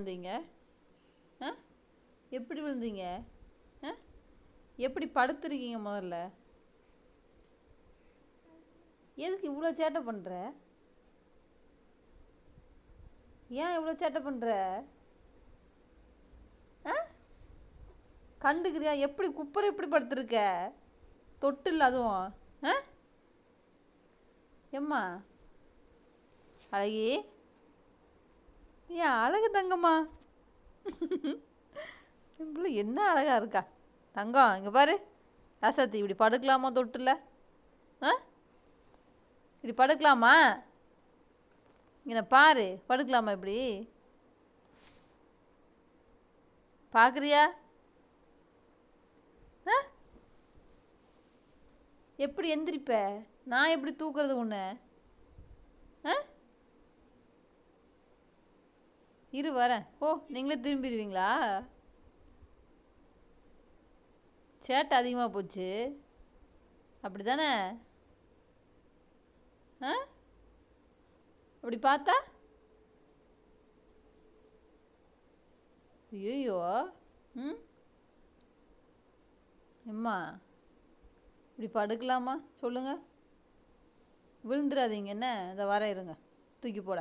விழுந்தீங்க? ஆ எப்படி விழுந்தீங்க? ஆ எப்படி படுத்துருக்கீங்க முதல்ல? எதுக்கு இவ்வளோ சேட்டை பண்ணுற? ஏன் இவ்வளோ சேட்டை பண்ணுற? ஆ கண்டுக்கிறியா? எப்படி குப்பரை எப்படி படுத்துருக்க? தொட்டில் அதுவும். ஆ எம்மா அழகி, ஏன் அழகு தங்கம்மா. பிள்ளை என்ன அழகா இருக்கா தங்கம். இங்கே பாரு ராசாத்தி, இப்படி படுக்கலாமா தொட்டில்? ஆ இப்படி படுக்கலாமா? இங்கே பாரு, படுக்கலாமா இப்படி? பார்க்குறியா? ஆ எப்படி எந்திரிப்ப? நான் எப்படி தூக்குறது உன்னை? ஆ இரு வரேன். ஓ, நீங்களே திரும்பிடுவீங்களா? சேட்டை அதிகமாக போச்சு அப்படி தானே? ஆ அப்படி பார்த்தா ஐயோ. ம் எம்மா இப்படி படுக்கலாமா சொல்லுங்கள்? விழுந்துடாதீங்க என்ன? இதை வர இருங்க, தூக்கி போட.